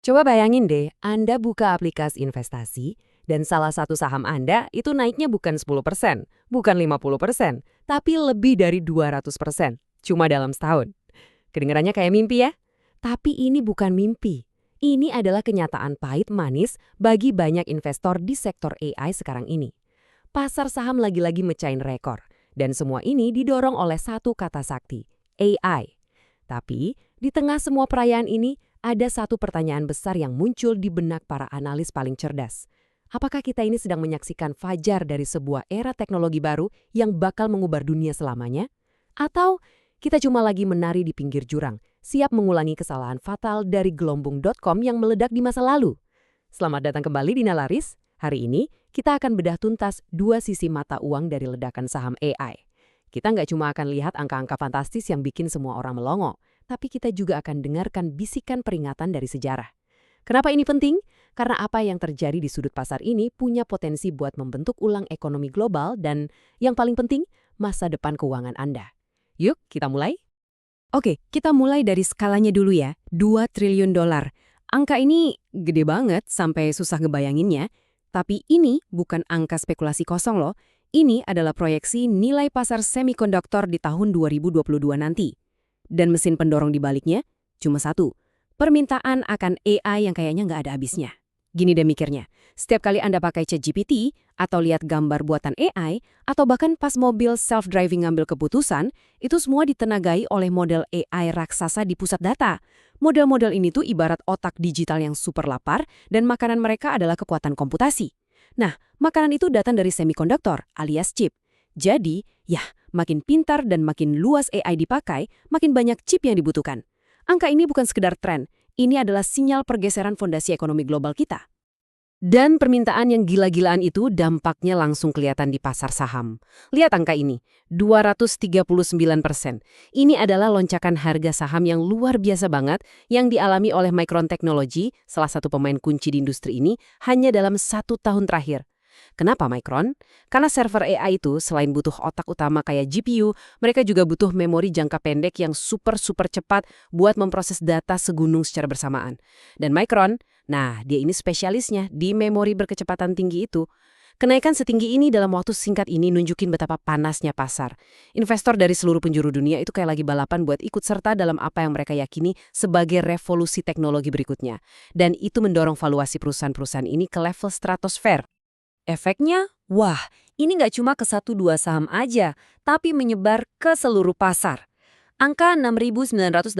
Coba bayangin deh, Anda buka aplikasi investasi, dan salah satu saham Anda itu naiknya bukan 10%, bukan 50%, tapi lebih dari 200%, cuma dalam setahun. Kedengarannya kayak mimpi ya? Tapi ini bukan mimpi. Ini adalah kenyataan pahit manis bagi banyak investor di sektor AI sekarang ini. Pasar saham lagi-lagi mecahin rekor, dan semua ini didorong oleh satu kata sakti, AI. Tapi, di tengah semua perayaan ini, ada satu pertanyaan besar yang muncul di benak para analis paling cerdas. Apakah kita ini sedang menyaksikan fajar dari sebuah era teknologi baru yang bakal mengubah dunia selamanya? Atau kita cuma lagi menari di pinggir jurang, siap mengulangi kesalahan fatal dari gelombung.com yang meledak di masa lalu? Selamat datang kembali di Nalaris. Hari ini, kita akan bedah tuntas dua sisi mata uang dari ledakan saham AI. Kita nggak cuma akan lihat angka-angka fantastis yang bikin semua orang melongo, tapi kita juga akan dengarkan bisikan peringatan dari sejarah. Kenapa ini penting? Karena apa yang terjadi di sudut pasar ini punya potensi buat membentuk ulang ekonomi global dan, yang paling penting, masa depan keuangan Anda. Yuk, kita mulai? Oke, kita mulai dari skalanya dulu ya, 2 triliun dolar. Angka ini gede banget sampai susah ngebayanginnya, tapi ini bukan angka spekulasi kosong loh. Ini adalah proyeksi nilai pasar semikonduktor di tahun 2022 nanti. Dan mesin pendorong di baliknya cuma satu, permintaan akan AI yang kayaknya nggak ada habisnya. Gini deh mikirnya, setiap kali Anda pakai ChatGPT, atau lihat gambar buatan AI, atau bahkan pas mobil self-driving ngambil keputusan, itu semua ditenagai oleh model AI raksasa di pusat data. Model-model ini tuh ibarat otak digital yang super lapar, dan makanan mereka adalah kekuatan komputasi. Nah, makanan itu datang dari semikonduktor alias chip. Jadi, ya, makin pintar dan makin luas AI dipakai, makin banyak chip yang dibutuhkan. Angka ini bukan sekedar tren, ini adalah sinyal pergeseran fondasi ekonomi global kita. Dan permintaan yang gila-gilaan itu dampaknya langsung kelihatan di pasar saham. Lihat angka ini, 239%. Ini adalah loncakan harga saham yang luar biasa banget yang dialami oleh Micron Technology, salah satu pemain kunci di industri ini, hanya dalam 1 tahun terakhir. Kenapa Micron? Karena server AI itu selain butuh otak utama kayak GPU, mereka juga butuh memori jangka pendek yang super cepat buat memproses data segunung secara bersamaan. Dan Micron, nah dia ini spesialisnya di memori berkecepatan tinggi itu. Kenaikan setinggi ini dalam waktu singkat ini nunjukin betapa panasnya pasar. Investor dari seluruh penjuru dunia itu kayak lagi balapan buat ikut serta dalam apa yang mereka yakini sebagai revolusi teknologi berikutnya. Dan itu mendorong valuasi perusahaan-perusahaan ini ke level stratosfer. Efeknya, wah, ini nggak cuma ke 1-2 saham aja, tapi menyebar ke seluruh pasar. Angka 6.988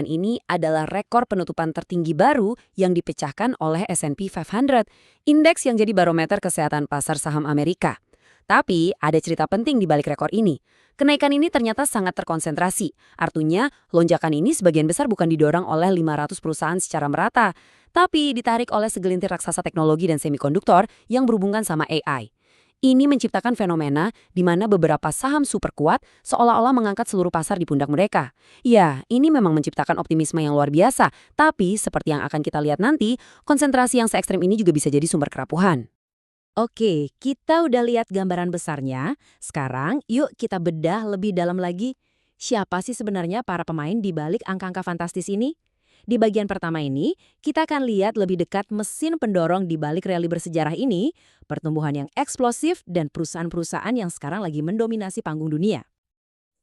ini adalah rekor penutupan tertinggi baru yang dipecahkan oleh S&P 500, indeks yang jadi barometer kesehatan pasar saham Amerika. Tapi ada cerita penting di balik rekor ini. Kenaikan ini ternyata sangat terkonsentrasi. Artinya, lonjakan ini sebagian besar bukan didorong oleh 500 perusahaan secara merata, tapi ditarik oleh segelintir raksasa teknologi dan semikonduktor yang berhubungan sama AI. Ini menciptakan fenomena di mana beberapa saham super kuat seolah-olah mengangkat seluruh pasar di pundak mereka. Ya, ini memang menciptakan optimisme yang luar biasa, tapi seperti yang akan kita lihat nanti, konsentrasi yang se ekstrem ini juga bisa jadi sumber kerapuhan. Oke, kita udah lihat gambaran besarnya. Sekarang, yuk kita bedah lebih dalam lagi. Siapa sih sebenarnya para pemain di balik angka-angka fantastis ini? Di bagian pertama ini, kita akan lihat lebih dekat mesin pendorong di balik rally bersejarah ini, pertumbuhan yang eksplosif, dan perusahaan-perusahaan yang sekarang lagi mendominasi panggung dunia.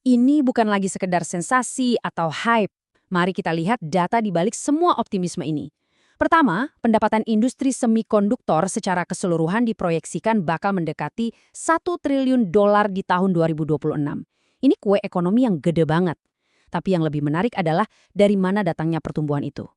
Ini bukan lagi sekedar sensasi atau hype. Mari kita lihat data di balik semua optimisme ini. Pertama, pendapatan industri semikonduktor secara keseluruhan diproyeksikan bakal mendekati 1 triliun dolar di tahun 2026. Ini kue ekonomi yang gede banget. Tapi yang lebih menarik adalah dari mana datangnya pertumbuhan itu.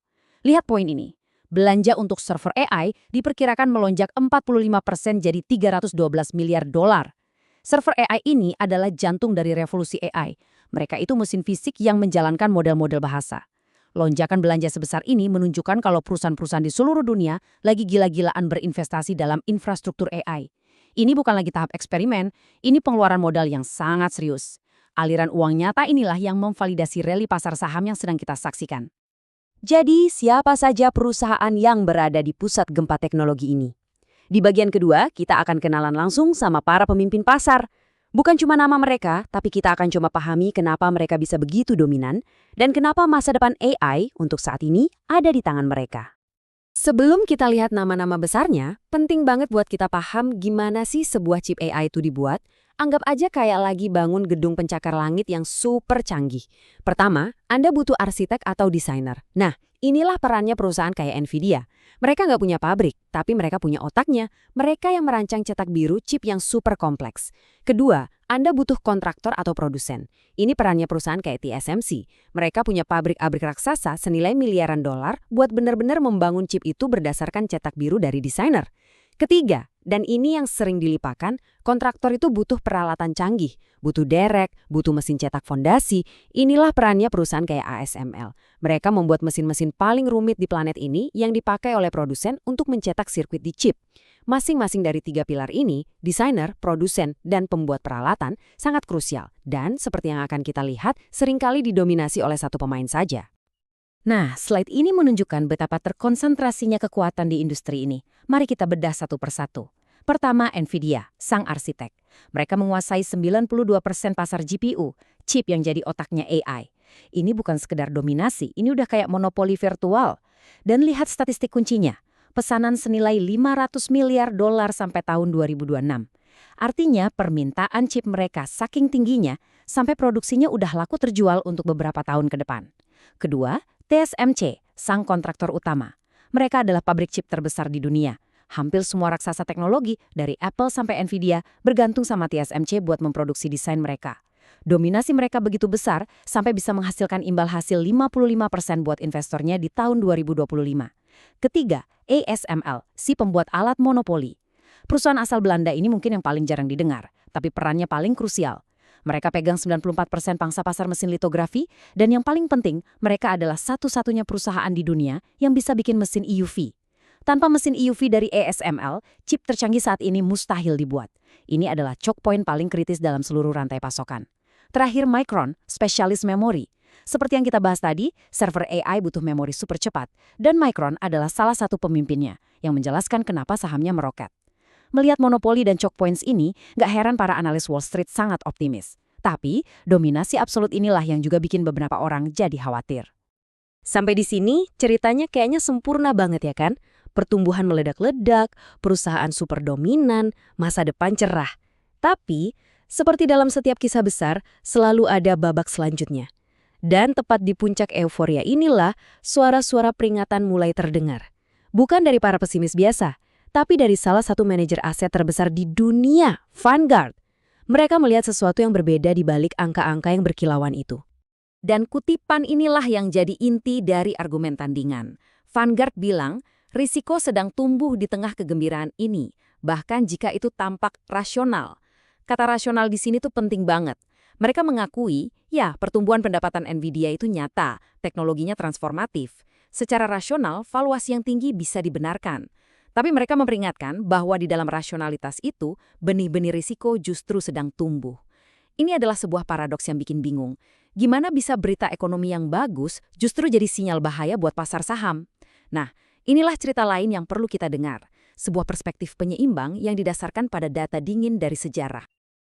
Lihat poin ini. Belanja untuk server AI diperkirakan melonjak 45% jadi 312 miliar dolar. Server AI ini adalah jantung dari revolusi AI. Mereka itu mesin fisik yang menjalankan model-model bahasa. Lonjakan belanja sebesar ini menunjukkan kalau perusahaan-perusahaan di seluruh dunia lagi gila-gilaan berinvestasi dalam infrastruktur AI. Ini bukan lagi tahap eksperimen, ini pengeluaran modal yang sangat serius. Aliran uang nyata inilah yang memvalidasi rally pasar saham yang sedang kita saksikan. Jadi, siapa saja perusahaan yang berada di pusat gempa teknologi ini? Di bagian kedua, kita akan kenalan langsung sama para pemimpin pasar. Bukan cuma nama mereka, tapi kita akan coba pahami kenapa mereka bisa begitu dominan dan kenapa masa depan AI untuk saat ini ada di tangan mereka. Sebelum kita lihat nama-nama besarnya, penting banget buat kita paham gimana sih sebuah chip AI itu dibuat. Anggap aja kayak lagi bangun gedung pencakar langit yang super canggih. Pertama, Anda butuh arsitek atau desainer. Nah, inilah perannya perusahaan kayak Nvidia. Mereka nggak punya pabrik, tapi mereka punya otaknya. Mereka yang merancang cetak biru chip yang super kompleks. Kedua, Anda butuh kontraktor atau produsen. Ini perannya perusahaan kayak TSMC. Mereka punya pabrik-pabrik raksasa senilai miliaran dolar buat benar-benar membangun chip itu berdasarkan cetak biru dari desainer. Ketiga, dan ini yang sering dilipakan, kontraktor itu butuh peralatan canggih, butuh derek, butuh mesin cetak fondasi. Inilah perannya perusahaan kayak ASML. Mereka membuat mesin-mesin paling rumit di planet ini yang dipakai oleh produsen untuk mencetak sirkuit di chip. Masing-masing dari tiga pilar ini, desainer, produsen, dan pembuat peralatan, sangat krusial. Dan seperti yang akan kita lihat, seringkali didominasi oleh satu pemain saja. Nah, slide ini menunjukkan betapa terkonsentrasinya kekuatan di industri ini. Mari kita bedah satu persatu. Pertama, Nvidia, sang arsitek. Mereka menguasai 92% pasar GPU, chip yang jadi otaknya AI. Ini bukan sekedar dominasi, ini udah kayak monopoli virtual. Dan lihat statistik kuncinya. Pesanan senilai 500 miliar dolar sampai tahun 2026. Artinya, permintaan chip mereka saking tingginya, sampai produksinya udah laku terjual untuk beberapa tahun ke depan. Kedua, TSMC, sang kontraktor utama. Mereka adalah pabrik chip terbesar di dunia. Hampir semua raksasa teknologi, dari Apple sampai Nvidia, bergantung sama TSMC buat memproduksi desain mereka. Dominasi mereka begitu besar, sampai bisa menghasilkan imbal hasil 55% buat investornya di tahun 2025. Ketiga, ASML, si pembuat alat monopoli. Perusahaan asal Belanda ini mungkin yang paling jarang didengar, tapi perannya paling krusial. Mereka pegang 94% pangsa pasar mesin litografi, dan yang paling penting, mereka adalah satu-satunya perusahaan di dunia yang bisa bikin mesin EUV. Tanpa mesin EUV dari ASML, chip tercanggih saat ini mustahil dibuat. Ini adalah choke point paling kritis dalam seluruh rantai pasokan. Terakhir, Micron, spesialis memori. Seperti yang kita bahas tadi, server AI butuh memori super cepat, dan Micron adalah salah satu pemimpinnya, yang menjelaskan kenapa sahamnya meroket. Melihat monopoli dan choke points ini, nggak heran para analis Wall Street sangat optimis. Tapi, dominasi absolut inilah yang juga bikin beberapa orang jadi khawatir. Sampai di sini, ceritanya kayaknya sempurna banget ya kan? Pertumbuhan meledak-ledak, perusahaan super dominan, masa depan cerah. Tapi, seperti dalam setiap kisah besar, selalu ada babak selanjutnya. Dan tepat di puncak euforia inilah, suara-suara peringatan mulai terdengar. Bukan dari para pesimis biasa, tapi dari salah satu manajer aset terbesar di dunia, Vanguard. Mereka melihat sesuatu yang berbeda di balik angka-angka yang berkilauan itu. Dan kutipan inilah yang jadi inti dari argumen tandingan. Vanguard bilang, risiko sedang tumbuh di tengah kegembiraan ini, bahkan jika itu tampak rasional. Kata rasional di sini tuh penting banget. Mereka mengakui, ya, pertumbuhan pendapatan Nvidia itu nyata, teknologinya transformatif. Secara rasional, valuasi yang tinggi bisa dibenarkan. Tapi mereka memperingatkan bahwa di dalam rasionalitas itu, benih-benih risiko justru sedang tumbuh. Ini adalah sebuah paradoks yang bikin bingung. Gimana bisa berita ekonomi yang bagus justru jadi sinyal bahaya buat pasar saham? Nah, inilah cerita lain yang perlu kita dengar. Sebuah perspektif penyeimbang yang didasarkan pada data dingin dari sejarah.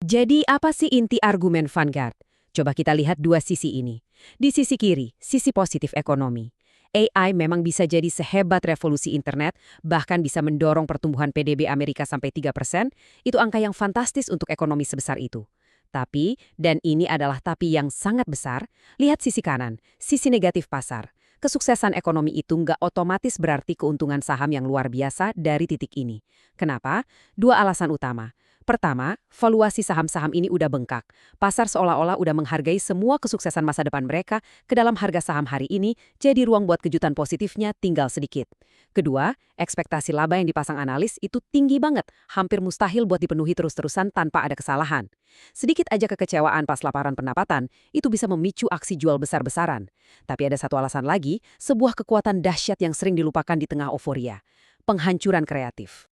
Jadi apa sih inti argumen Vanguard? Coba kita lihat dua sisi ini. Di sisi kiri, sisi positif ekonomi. AI memang bisa jadi sehebat revolusi internet, bahkan bisa mendorong pertumbuhan PDB Amerika sampai 3%, itu angka yang fantastis untuk ekonomi sebesar itu. Tapi, dan ini adalah tapi yang sangat besar, lihat sisi kanan, sisi negatif pasar. Kesuksesan ekonomi itu nggak otomatis berarti keuntungan saham yang luar biasa dari titik ini. Kenapa? Dua alasan utama. Pertama, valuasi saham-saham ini udah bengkak. Pasar seolah-olah udah menghargai semua kesuksesan masa depan mereka ke dalam harga saham hari ini, jadi ruang buat kejutan positifnya tinggal sedikit. Kedua, ekspektasi laba yang dipasang analis itu tinggi banget, hampir mustahil buat dipenuhi terus-terusan tanpa ada kesalahan. Sedikit aja kekecewaan pas laporan pendapatan, itu bisa memicu aksi jual besar-besaran. Tapi ada satu alasan lagi, sebuah kekuatan dahsyat yang sering dilupakan di tengah euforia. Penghancuran kreatif.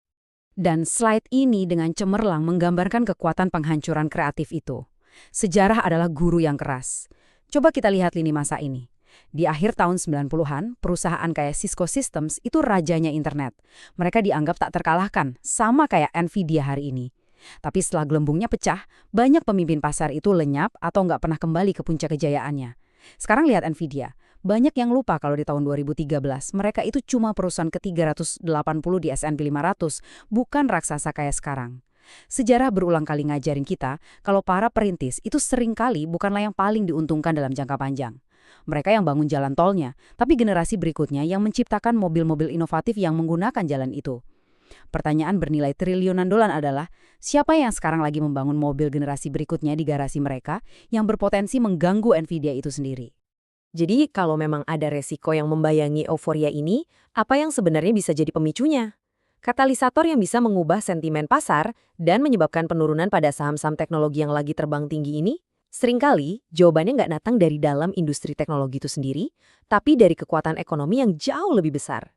Dan slide ini dengan cemerlang menggambarkan kekuatan penghancuran kreatif itu. Sejarah adalah guru yang keras. Coba kita lihat lini masa ini. Di akhir tahun 90-an, perusahaan kayak Cisco Systems itu rajanya internet. Mereka dianggap tak terkalahkan, sama kayak Nvidia hari ini. Tapi setelah gelembungnya pecah, banyak pemimpin pasar itu lenyap atau nggak pernah kembali ke puncak kejayaannya. Sekarang lihat Nvidia. Banyak yang lupa kalau di tahun 2013, mereka itu cuma perusahaan ke-380 di S&P 500, bukan raksasa kayak sekarang. Sejarah berulang kali ngajarin kita kalau para perintis itu sering kali bukanlah yang paling diuntungkan dalam jangka panjang. Mereka yang bangun jalan tolnya, tapi generasi berikutnya yang menciptakan mobil-mobil inovatif yang menggunakan jalan itu. Pertanyaan bernilai triliunan dolar adalah, siapa yang sekarang lagi membangun mobil generasi berikutnya di garasi mereka yang berpotensi mengganggu Nvidia itu sendiri? Jadi kalau memang ada resiko yang membayangi euforia ini, apa yang sebenarnya bisa jadi pemicunya? Katalisator yang bisa mengubah sentimen pasar dan menyebabkan penurunan pada saham-saham teknologi yang lagi terbang tinggi ini? Seringkali, jawabannya nggak datang dari dalam industri teknologi itu sendiri, tapi dari kekuatan ekonomi yang jauh lebih besar.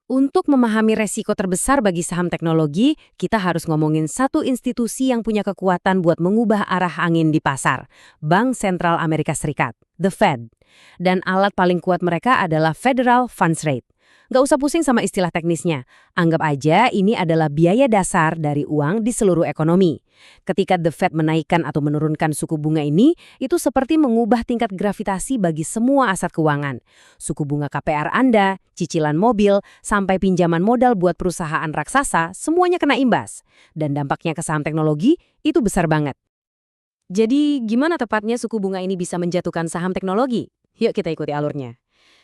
Untuk memahami resiko terbesar bagi saham teknologi, kita harus ngomongin satu institusi yang punya kekuatan buat mengubah arah angin di pasar, Bank Sentral Amerika Serikat, The Fed. Dan alat paling kuat mereka adalah Federal Funds Rate. Nggak usah pusing sama istilah teknisnya, anggap aja ini adalah biaya dasar dari uang di seluruh ekonomi. Ketika The Fed menaikkan atau menurunkan suku bunga ini, itu seperti mengubah tingkat gravitasi bagi semua aset keuangan. Suku bunga KPR Anda, cicilan mobil, sampai pinjaman modal buat perusahaan raksasa, semuanya kena imbas. Dan dampaknya ke saham teknologi itu besar banget. Jadi, gimana tepatnya suku bunga ini bisa menjatuhkan saham teknologi? Yuk kita ikuti alurnya.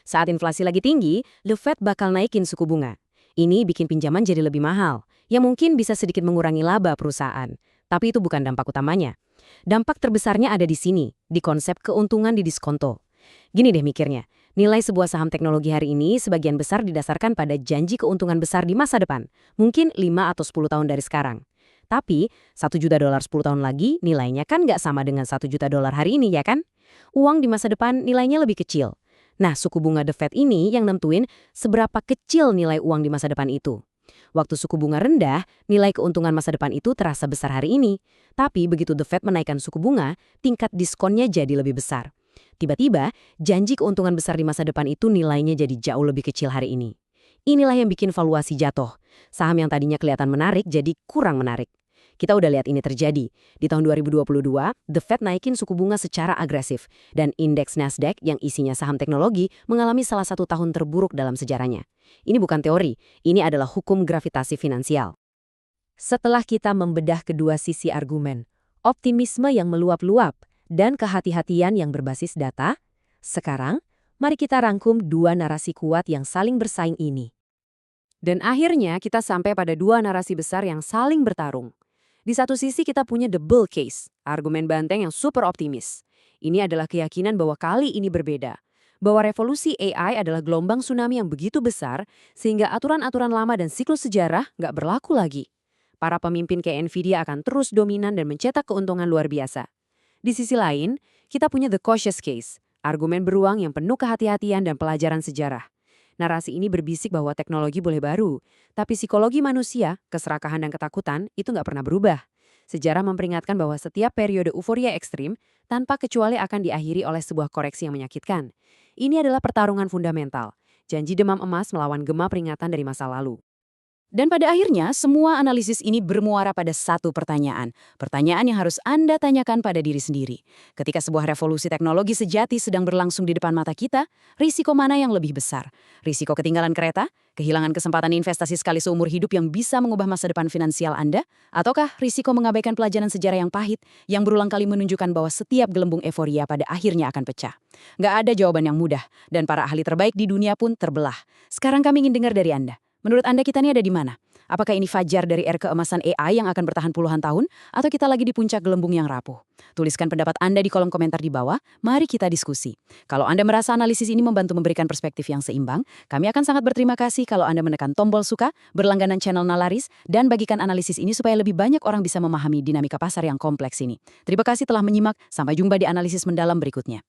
Saat inflasi lagi tinggi, The Fed bakal naikin suku bunga. Ini bikin pinjaman jadi lebih mahal, yang mungkin bisa sedikit mengurangi laba perusahaan. Tapi itu bukan dampak utamanya. Dampak terbesarnya ada di sini, di konsep keuntungan di diskonto. Gini deh mikirnya, nilai sebuah saham teknologi hari ini sebagian besar didasarkan pada janji keuntungan besar di masa depan, mungkin 5 atau 10 tahun dari sekarang. Tapi, $1 juta 10 tahun lagi nilainya kan nggak sama dengan $1 juta hari ini, ya kan? Uang di masa depan nilainya lebih kecil. Nah, suku bunga The Fed ini yang nentuin seberapa kecil nilai uang di masa depan itu. Waktu suku bunga rendah, nilai keuntungan masa depan itu terasa besar hari ini. Tapi begitu The Fed menaikkan suku bunga, tingkat diskonnya jadi lebih besar. Tiba-tiba, janji keuntungan besar di masa depan itu nilainya jadi jauh lebih kecil hari ini. Inilah yang bikin valuasi jatuh. Saham yang tadinya kelihatan menarik jadi kurang menarik. Kita udah lihat ini terjadi. Di tahun 2022, The Fed naikin suku bunga secara agresif, dan indeks Nasdaq yang isinya saham teknologi mengalami salah satu tahun terburuk dalam sejarahnya. Ini bukan teori, ini adalah hukum gravitasi finansial. Setelah kita membedah kedua sisi argumen, optimisme yang meluap-luap, dan kehati-hatian yang berbasis data, sekarang, mari kita rangkum dua narasi kuat yang saling bersaing ini. Dan akhirnya kita sampai pada dua narasi besar yang saling bertarung. Di satu sisi kita punya the bull case, argumen banteng yang super optimis. Ini adalah keyakinan bahwa kali ini berbeda. Bahwa revolusi AI adalah gelombang tsunami yang begitu besar, sehingga aturan-aturan lama dan siklus sejarah nggak berlaku lagi. Para pemimpin kayak Nvidia akan terus dominan dan mencetak keuntungan luar biasa. Di sisi lain, kita punya the cautious case, argumen beruang yang penuh kehati-hatian dan pelajaran sejarah. Narasi ini berbisik bahwa teknologi boleh baru, tapi psikologi manusia, keserakahan dan ketakutan itu nggak pernah berubah. Sejarah memperingatkan bahwa setiap periode euforia ekstrim tanpa kecuali akan diakhiri oleh sebuah koreksi yang menyakitkan. Ini adalah pertarungan fundamental, janji demam emas melawan gema peringatan dari masa lalu. Dan pada akhirnya, semua analisis ini bermuara pada satu pertanyaan. Pertanyaan yang harus Anda tanyakan pada diri sendiri. Ketika sebuah revolusi teknologi sejati sedang berlangsung di depan mata kita, risiko mana yang lebih besar? Risiko ketinggalan kereta? Kehilangan kesempatan investasi sekali seumur hidup yang bisa mengubah masa depan finansial Anda? Ataukah risiko mengabaikan pelajaran sejarah yang pahit, yang berulang kali menunjukkan bahwa setiap gelembung euforia pada akhirnya akan pecah? Nggak ada jawaban yang mudah, dan para ahli terbaik di dunia pun terbelah. Sekarang kami ingin dengar dari Anda. Menurut Anda kita ini ada di mana? Apakah ini fajar dari era keemasan AI yang akan bertahan puluhan tahun? Atau kita lagi di puncak gelembung yang rapuh? Tuliskan pendapat Anda di kolom komentar di bawah, mari kita diskusi. Kalau Anda merasa analisis ini membantu memberikan perspektif yang seimbang, kami akan sangat berterima kasih kalau Anda menekan tombol suka, berlangganan channel Nalaris, dan bagikan analisis ini supaya lebih banyak orang bisa memahami dinamika pasar yang kompleks ini. Terima kasih telah menyimak, sampai jumpa di analisis mendalam berikutnya.